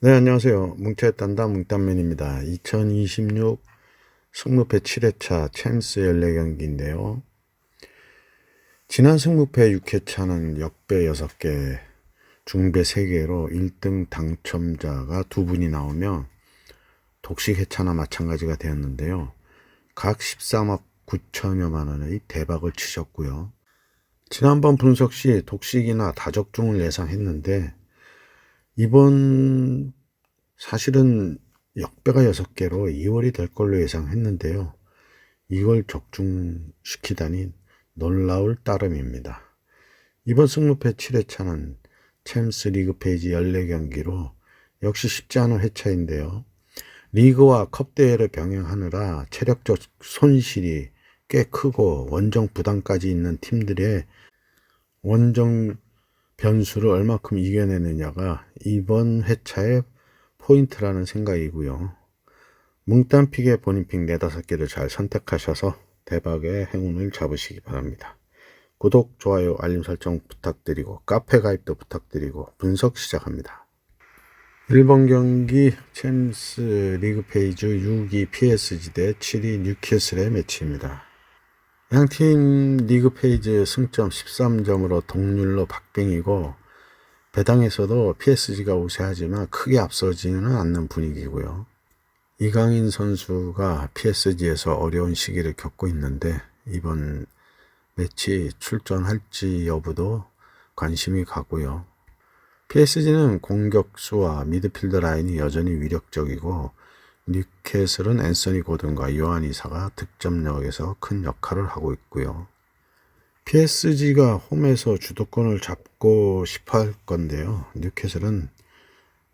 네, 안녕하세요. 뭉쳐의 단다 뭉딴맨입니다. 2026 승무패 7회차 챔스 연례 경기인데요. 지난 승무패 6회차는 역배 6개, 중배 3개로 1등 당첨자가 2분이 나오며 독식 회차나 마찬가지가 되었는데요. 각 13억 9천여만 원의 대박을 치셨고요. 지난번 분석 시 독식이나 다적중을 예상했는데 이번 사실은 역배가 6개로 2월이 될 걸로 예상했는데요. 이걸 적중시키다니 놀라울 따름입니다. 이번 승무패 7회차는 챔스 리그 페이지 14경기로 역시 쉽지 않은 회차인데요. 리그와 컵대회를 병행하느라 체력적 손실이 꽤 크고 원정 부담까지 있는 팀들의 원정 변수를 얼마큼 이겨내느냐가 이번 회차의 포인트라는 생각이고요. 뭉딴픽의 본인픽 4-5개를 잘 선택하셔서 대박의 행운을 잡으시기 바랍니다. 구독, 좋아요, 알림 설정 부탁드리고 카페 가입도 부탁드리고 분석 시작합니다. 1번 경기 챔스 리그 페이지 6위 PSG 대 7위 뉴캐슬의 매치입니다. 양팀 리그 페이지 승점 13점으로 동률로 박빙이고 배당에서도 PSG가 우세하지만 크게 앞서지는 않는 분위기고요. 이강인 선수가 PSG에서 어려운 시기를 겪고 있는데 이번 매치 출전할지 여부도 관심이 가고요. PSG는 공격수와 미드필더 라인이 여전히 위력적이고 뉴캐슬은 앤서니 고든과 요한 이사가 득점력에서 큰 역할을 하고 있고요. PSG가 홈에서 주도권을 잡고 싶어 할 건데요. 뉴캐슬은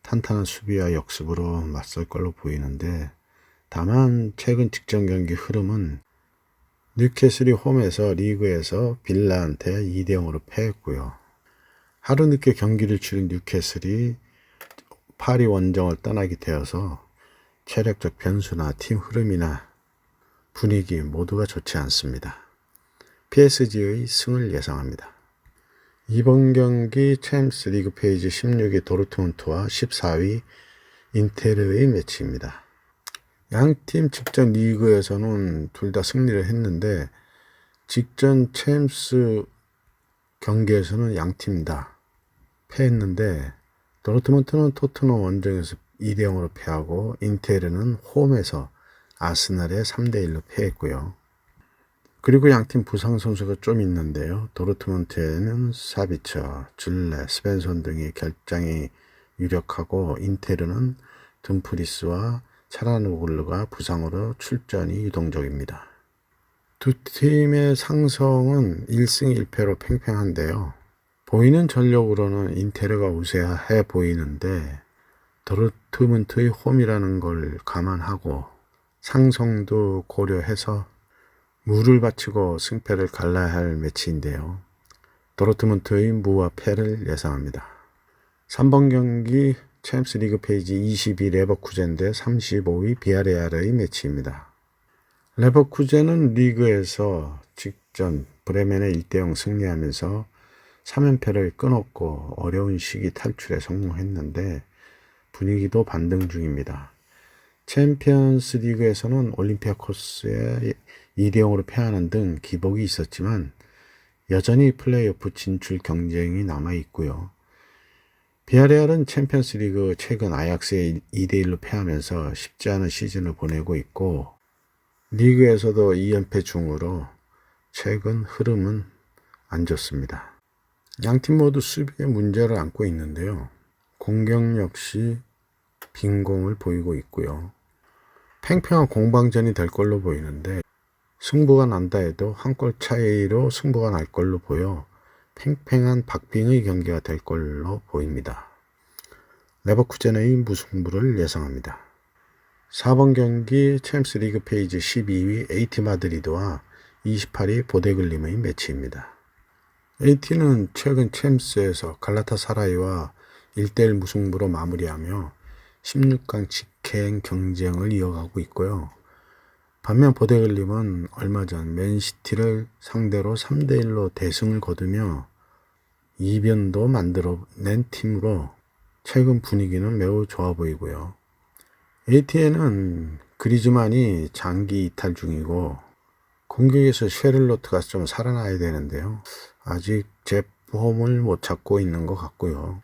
탄탄한 수비와 역습으로 맞설 걸로 보이는데 다만 최근 직전 경기 흐름은 뉴캐슬이 홈에서 리그에서 빌라한테 2대0으로 패했고요. 하루 늦게 경기를 치른 뉴캐슬이 파리 원정을 떠나게 되어서 체력적 변수나 팀 흐름이나 분위기 모두가 좋지 않습니다. PSG의 승을 예상합니다. 이번 경기 챔스 리그 페이지 16위 도르트문트와 14위 인테르의 매치입니다. 양팀 직전 리그에서는 둘 다 승리를 했는데 직전 챔스 경기에서는 양팀 다 패했는데 도르트문트는 토트넘 원정에서 2대0으로 패하고 인테르는 홈에서 아스날에 3대1로 패했고요. 그리고 양팀 부상 선수가 좀 있는데요. 도르트문트에는 사비처, 줄레, 스벤손 등의 결장이 유력하고 인테르는 dum프리스와 차라노글루가 부상으로 출전이 유동적입니다. 두 팀의 상성은 1승 1패로 팽팽한데요. 보이는 전력으로는 인테르가 우세해 보이는데 도르트문트의 홈이라는 걸 감안하고 상성도 고려해서 무를 바치고 승패를 갈라야 할 매치인데요. 도르트문트의 무와 패를 예상합니다. 3번 경기 챔스 리그 페이지 22 레버쿠젠 대 35위 비아레알의 매치입니다. 레버쿠젠은 리그에서 직전 브레멘에 1대0 승리하면서 3연패를 끊었고 어려운 시기 탈출에 성공했는데 분위기도 반등 중입니다. 챔피언스 리그에서는 올림피아코스에 2대0으로 패하는 등 기복이 있었지만 여전히 플레이오프 진출 경쟁이 남아있고요. 비아레알은 챔피언스 리그 최근 아약스에 2대1로 패하면서 쉽지 않은 시즌을 보내고 있고 리그에서도 2연패 중으로 최근 흐름은 안 좋습니다. 양팀 모두 수비에 문제를 안고 있는데요. 공격 역시 빈공을 보이고 있고요. 팽팽한 공방전이 될 걸로 보이는데 승부가 난다 해도 한 골 차이로 승부가 날 걸로 보여 팽팽한 박빙의 경기가 될 걸로 보입니다. 레버쿠젠의 무승부를 예상합니다. 4번 경기 챔스 리그 페이지 12위 에이티 마드리드와 28위 보데글림의 매치입니다. 에이티는 최근 챔스에서 갈라타사라이와 1대1 무승부로 마무리하며 16강 직행 경쟁을 이어가고 있고요. 반면 보데글림은 얼마 전 맨시티를 상대로 3대1로 대승을 거두며 이변도 만들어낸 팀으로 최근 분위기는 매우 좋아 보이고요. ATN은 그리즈만이 장기 이탈 중이고 공격에서 셰를로트가 좀 살아나야 되는데요. 아직 제폼을 못 찾고 있는 것 같고요.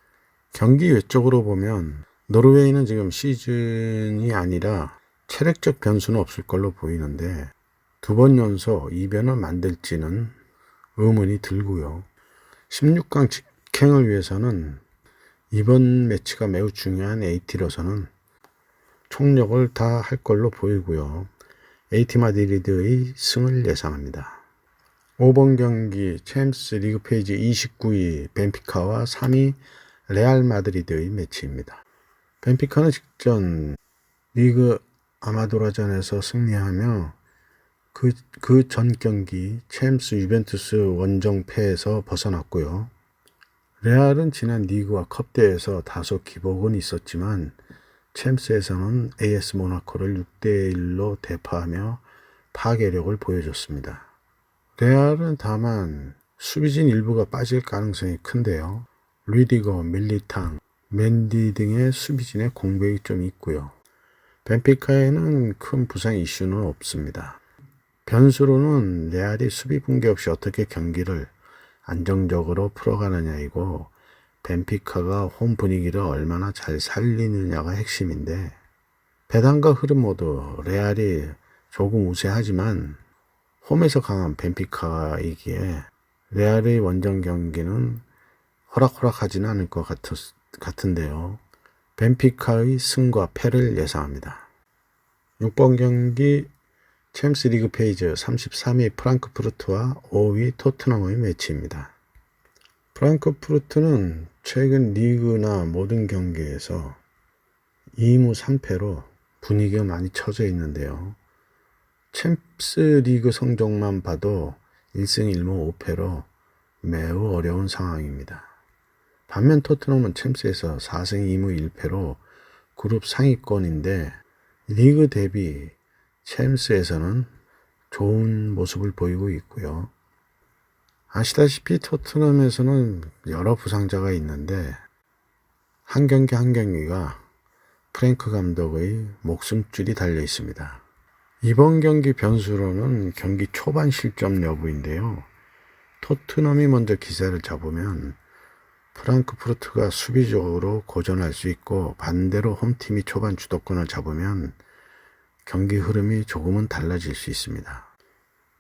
경기 외적으로 보면 노르웨이는 지금 시즌이 아니라 체력적 변수는 없을 걸로 보이는데 2번 연속 이변을 만들지는 의문이 들고요. 16강 직행을 위해서는 이번 매치가 매우 중요한 AT로서는 총력을 다 할 걸로 보이고요. AT 마드리드의 승을 예상합니다. 5번 경기 챔스 리그 페이지 29위 벤피카와 3위 레알 마드리드의 매치입니다. 벤피카는 직전 리그 아마도라전에서 승리하며 그 전 경기 챔스 유벤투스 원정패에서 벗어났고요. 레알은 지난 리그와 컵대회에서 다소 기복은 있었지만 챔스에서는 AS 모나코를 6대1로 대파하며 파괴력을 보여줬습니다. 레알은 다만 수비진 일부가 빠질 가능성이 큰데요. 리디거, 밀리탕, 맨디 등의 수비진의 공백이 좀 있고요. 벤피카에는 큰 부상 이슈는 없습니다. 변수로는 레알이 수비 붕괴 없이 어떻게 경기를 안정적으로 풀어가느냐이고 벤피카가 홈 분위기를 얼마나 잘 살리느냐가 핵심인데 배당과 흐름 모두 레알이 조금 우세하지만 홈에서 강한 벤피카이기에 레알의 원정 경기는 호락호락하지는 않을 것 같은데요. 벤피카의 승과 패를 예상합니다. 6번 경기 챔스 리그 페이지 33위 프랑크푸르트와 5위 토트넘의 매치입니다. 프랑크푸르트는 최근 리그나 모든 경기에서 2무 3패로 분위기가 많이 처져 있는데요. 챔스 리그 성적만 봐도 1승 1무 5패로 매우 어려운 상황입니다. 반면 토트넘은 챔스에서 4승 2무 1패로 그룹 상위권인데 리그 대비 챔스에서는 좋은 모습을 보이고 있고요. 아시다시피 토트넘에서는 여러 부상자가 있는데 한 경기 한 경기가 프랭크 감독의 목숨줄이 달려 있습니다. 이번 경기 변수로는 경기 초반 실점 여부인데요. 토트넘이 먼저 기세를 잡으면 프랑크푸르트가 수비적으로 고전할 수 있고 반대로 홈팀이 초반 주도권을 잡으면 경기 흐름이 조금은 달라질 수 있습니다.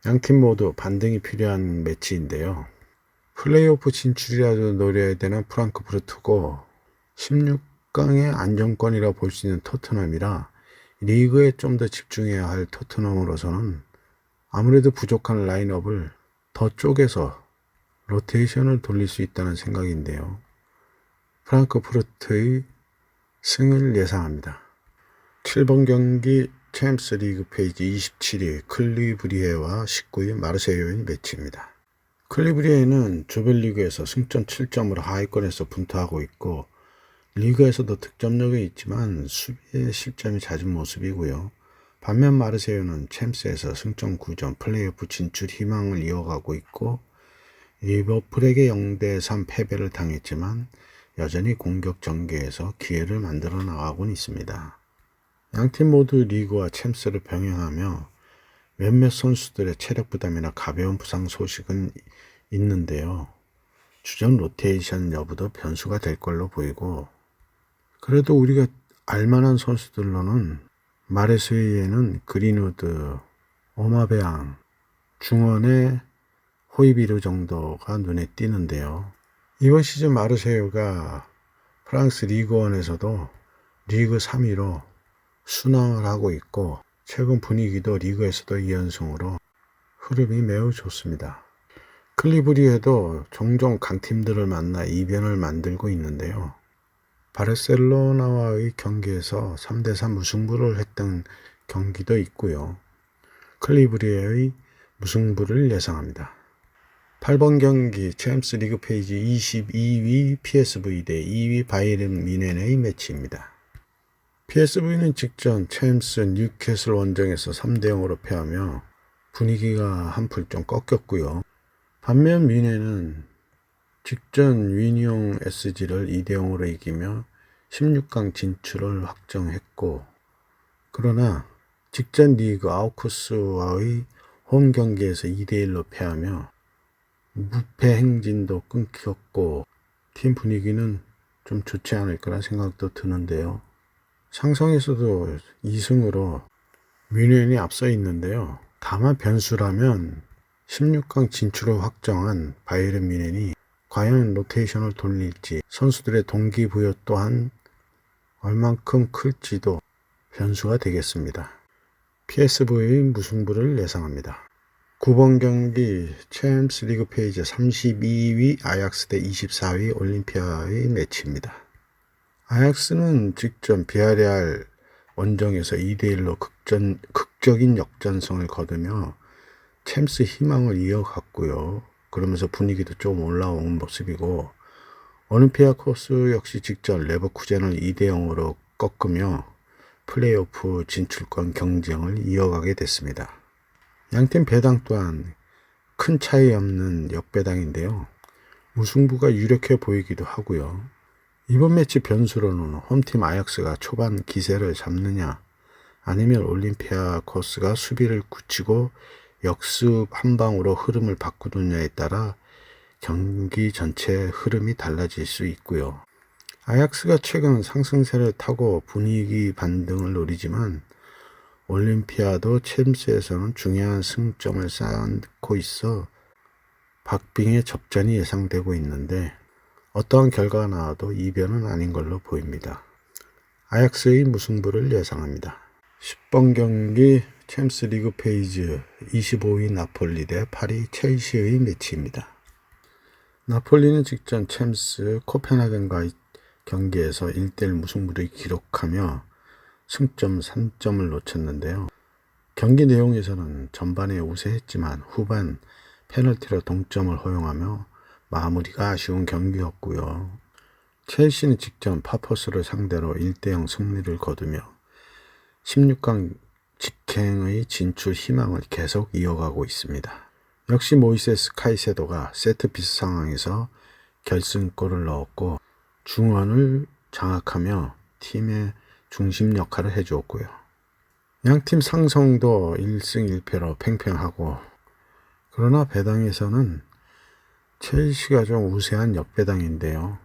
양팀 모두 반등이 필요한 매치인데요. 플레이오프 진출이라도 노려야 되는 프랑크푸르트고 16강의 안정권이라 볼 수 있는 토트넘이라 리그에 좀 더 집중해야 할 토트넘으로서는 아무래도 부족한 라인업을 더 쪼개서 로테이션을 돌릴 수 있다는 생각인데요. 프랑크푸르트의 승을 예상합니다. 7번 경기 챔스 리그 페이지 27위 클리브리에와 19위 마르세유의 매치입니다. 클리브리에는 조별리그에서 승점 7점으로 하위권에서 분투하고 있고 리그에서도 득점력이 있지만 수비에 실점이 잦은 모습이고요. 반면 마르세유는 챔스에서 승점 9점 플레이오프 진출 희망을 이어가고 있고 리버풀에게 0대3 패배를 당했지만 여전히 공격 전개에서 기회를 만들어 나가곤 있습니다. 양팀 모두 리그와 챔스를 병행하며 몇몇 선수들의 체력 부담이나 가벼운 부상 소식은 있는데요. 주전 로테이션 여부도 변수가 될 걸로 보이고 그래도 우리가 알만한 선수들로는 마르세유에는 그린우드, 오마베앙, 중원의 호이비르 정도가 눈에 띄는데요. 이번 시즌 마르세유가 프랑스 리그1에서도 리그 3위로 순항을 하고 있고 최근 분위기도 리그에서도 2연승으로 흐름이 매우 좋습니다. 클리브리에도 종종 강팀들을 만나 이변을 만들고 있는데요. 바르셀로나와의 경기에서 3대3 무승부를 했던 경기도 있고요. 클리브리에의 무승부를 예상합니다. 8번 경기 챔스 리그 페이지 22위 PSV 대 2위 바이에른 뮌헨의 매치입니다. PSV는 직전 챔스 뉴캐슬 원정에서 3대0으로 패하며 분위기가 한풀 좀 꺾였고요. 반면 뮌헨은 직전 위니옹 SG를 2대0으로 이기며 16강 진출을 확정했고, 그러나 직전 리그 아우크스와의 홈 경기에서 2대1로 패하며 무패 행진도 끊겼고 팀 분위기는 좀 좋지 않을 거란 생각도 드는데요. 상성에서도 2승으로 뮌헨이 앞서 있는데요. 다만 변수라면 16강 진출을 확정한 바이에른 뮌헨이 과연 로테이션을 돌릴지, 선수들의 동기부여 또한 얼만큼 클지도 변수가 되겠습니다. PSV의 무승부를 예상합니다. 9번 경기 챔스 리그 페이지 32위 아약스 대 24위 올림피아의 매치입니다. 아약스는 직전 비아레알 원정에서 2대1로 극적인 역전승을 거두며 챔스 희망을 이어갔고요. 그러면서 분위기도 좀 올라온 모습이고, 올림피아코스 역시 직전 레버쿠젠을 2대0으로 꺾으며 플레이오프 진출권 경쟁을 이어가게 됐습니다. 양팀 배당 또한 큰 차이 없는 역배당인데요. 무승부가 유력해 보이기도 하고요. 이번 매치 변수로는 홈팀 아약스가 초반 기세를 잡느냐, 아니면 올림피아코스가 수비를 굳히고 역습 한 방으로 흐름을 바꾸느냐에 따라 경기 전체 흐름이 달라질 수 있고요. 아약스가 최근 상승세를 타고 분위기 반등을 노리지만 올림피아도 챔스에서는 중요한 승점을 쌓고 있어 박빙의 접전이 예상되고 있는데 어떠한 결과가 나와도 이변은 아닌 걸로 보입니다. 아약스의 무승부를 예상합니다. 10번 경기 챔스 리그 페이지 25위 나폴리 대 8위 첼시의 매치입니다. 나폴리는 직전 챔스 코펜하겐과의 경기에서 1대1 무승부를 기록하며 승점 3점을 놓쳤는데요. 경기 내용에서는 전반에 우세했지만 후반 페널티로 동점을 허용하며 마무리가 아쉬운 경기였고요. 첼시는 직전 파퍼스를 상대로 1대0 승리를 거두며 16강 직행의 진출 희망을 계속 이어가고 있습니다. 역시 모이세스 카이세도가 세트피스 상황에서 결승골을 넣었고 중원을 장악하며 팀의 중심 역할을 해주었고요. 양팀 상성도 1승 1패로 팽팽하고, 그러나 배당에서는 첼시가 좀 우세한 역배당인데요.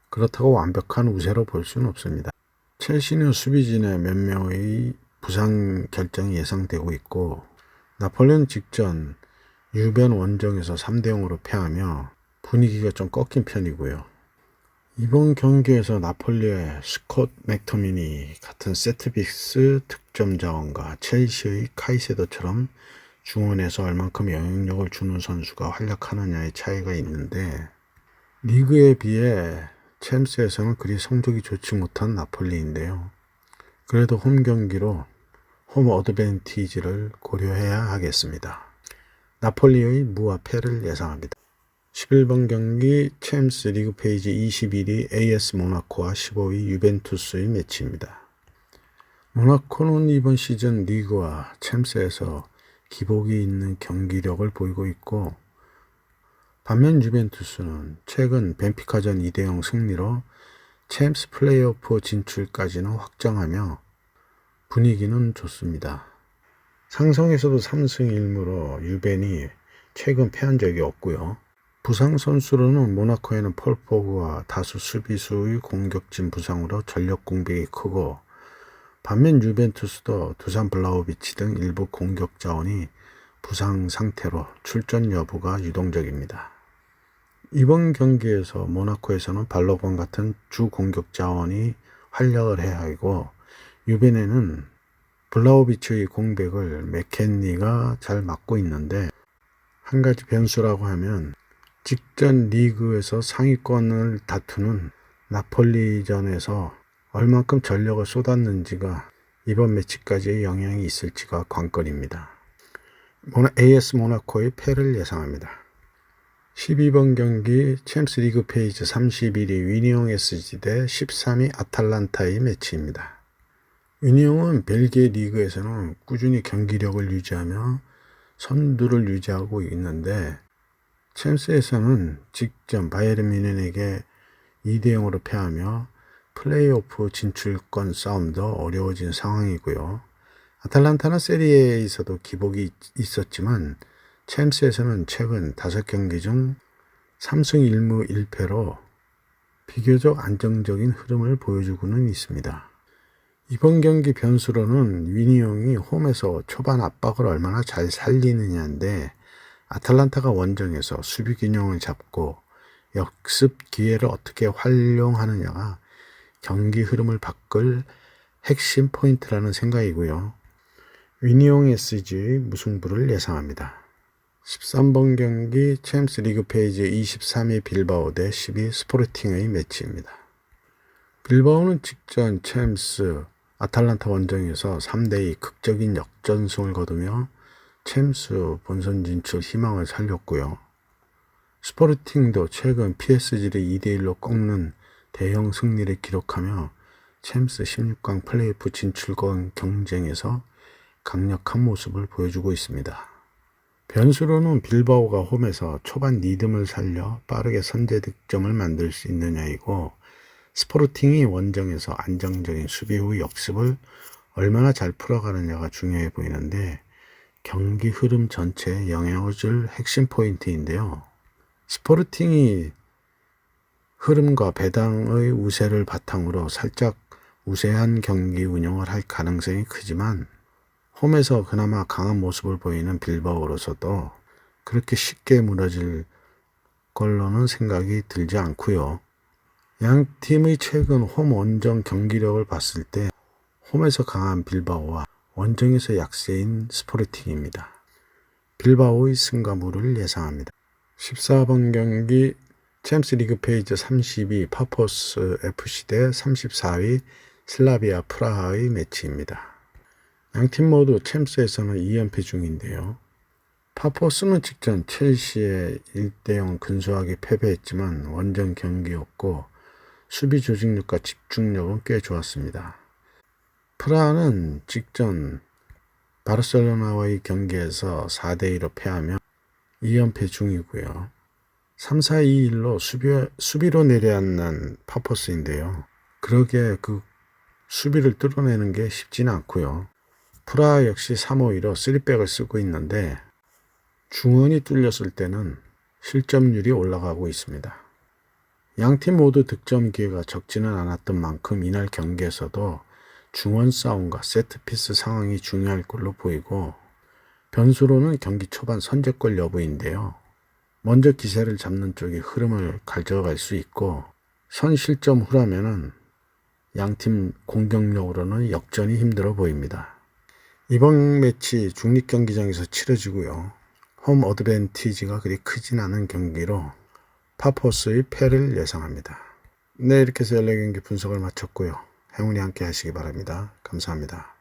그렇다고 완벽한 우세로 볼 수는 없습니다. 첼시는 수비진의 몇 명의 부상 결정이 예상되고 있고, 나폴리는 직전 유벤 원정에서 3대0으로 패하며 분위기가 좀 꺾인 편이고요. 이번 경기에서 나폴리의 스콧 맥토미니 같은 세트피스 득점 자원과 첼시의 카이세도처럼 중원에서 얼만큼 영향력을 주는 선수가 활약하느냐의 차이가 있는데, 리그에 비해 챔스에서는 그리 성적이 좋지 못한 나폴리인데요. 그래도 홈 경기로 홈 어드밴티지를 고려해야 하겠습니다. 나폴리의 무와 패를 예상합니다. 11번 경기 챔스 리그 페이지 21위 AS 모나코와 15위 유벤투스의 매치입니다. 모나코는 이번 시즌 리그와 챔스에서 기복이 있는 경기력을 보이고 있고, 반면 유벤투스는 최근 벤피카전 2대0 승리로 챔스 플레이오프 진출까지는 확정하며 분위기는 좋습니다. 상성에서도 3승 1무로 유벤이 최근 패한 적이 없고요. 부상 선수로는 모나코에는 폴 포그와 다수 수비수의 공격진 부상으로 전력 공백이 크고, 반면 유벤투스도 두산 블라호비치 등 일부 공격 자원이 부상 상태로 출전 여부가 유동적입니다. 이번 경기에서 모나코에서는 발로건 같은 주 공격 자원이 활약을 해야 하고, 유벤에는 블라호비치의 공백을 맥켄니가 잘 막고 있는데, 한 가지 변수라고 하면 직전 리그에서 상위권을 다투는 나폴리전에서 얼만큼 전력을 쏟았는지가 이번 매치까지의 영향이 있을지가 관건입니다. AS 모나코의 패를 예상합니다. 12번 경기 챔스 리그 페이지 31위 위니옹 SG 대 13위 아탈란타의 매치입니다. 위니옹은 벨기에 리그에서는 꾸준히 경기력을 유지하며 선두를 유지하고 있는데, 챔스에서는 직전 바이에른 뮌헨에게 2대0으로 패하며 플레이오프 진출권 싸움도 어려워진 상황이고요. 아탈란타는 세리에에서도 기복이 있었지만 챔스에서는 최근 5경기 중 3승 1무 1패로 비교적 안정적인 흐름을 보여주고는 있습니다. 이번 경기 변수로는 위니용이 홈에서 초반 압박을 얼마나 잘 살리느냐인데 아탈란타가 원정에서 수비 균형을 잡고 역습 기회를 어떻게 활용하느냐가 경기 흐름을 바꿀 핵심 포인트라는 생각이고요. 위니용 SG의 무승부를 예상합니다. 13번 경기 챔스 리그 페이지 23위 빌바오 대 12위 스포르팅의 매치입니다. 빌바오는 직전 챔스 아탈란타 원정에서 3대2 극적인 역전승을 거두며 챔스 본선 진출 희망을 살렸고요. 스포르팅도 최근 PSG를 2대1로 꺾는 대형 승리를 기록하며 챔스 16강 플레이오프 진출권 경쟁에서 강력한 모습을 보여주고 있습니다. 변수로는 빌바오가 홈에서 초반 리듬을 살려 빠르게 선제 득점을 만들 수 있느냐이고 스포르팅이 원정에서 안정적인 수비 후 역습을 얼마나 잘 풀어가느냐가 중요해 보이는데 경기 흐름 전체에 영향을 줄 핵심 포인트인데요. 스포르팅이 흐름과 배당의 우세를 바탕으로 살짝 우세한 경기 운영을 할 가능성이 크지만 홈에서 그나마 강한 모습을 보이는 빌바오로서도 그렇게 쉽게 무너질 걸로는 생각이 들지 않고요. 양 팀의 최근 홈 원정 경기력을 봤을 때 홈에서 강한 빌바오와 원정에서 약세인 스포르팅입니다. 빌바오의 승가무를 예상합니다. 14번 경기 챔스 리그 페이지 32 파포스 FC 대 34위 슬라비아 프라하의 매치입니다. 양팀 모두 챔스에서는 2연패 중인데요. 파포스는 직전 첼시에 1대0 근소하게 패배했지만 원정 경기였고 수비 조직력과 집중력은 꽤 좋았습니다. 프라하는 직전 바르셀로나와의 경기에서 4대2로 패하며 2연패 중이고요. 3-4-2-1로 수비로 내려앉는 파포스인데요. 그러게 그 수비를 뚫어내는 게 쉽지는 않고요. 프라하 역시 3-5-2로 3백을 쓰고 있는데 중원이 뚫렸을 때는 실점률이 올라가고 있습니다. 양팀 모두 득점 기회가 적지는 않았던 만큼 이날 경기에서도 중원 싸움과 세트피스 상황이 중요할 걸로 보이고 변수로는 경기 초반 선제골 여부인데요. 먼저 기세를 잡는 쪽이 흐름을 가져갈 수 있고 선실점 후라면은 양팀 공격력으로는 역전이 힘들어 보입니다. 이번 매치 중립경기장에서 치러지고요. 홈 어드밴티지가 그리 크진 않은 경기로 파포스의 패를 예상합니다. 네, 이렇게 해서 14경기 분석을 마쳤고요. 행운이 함께 하시기 바랍니다. 감사합니다.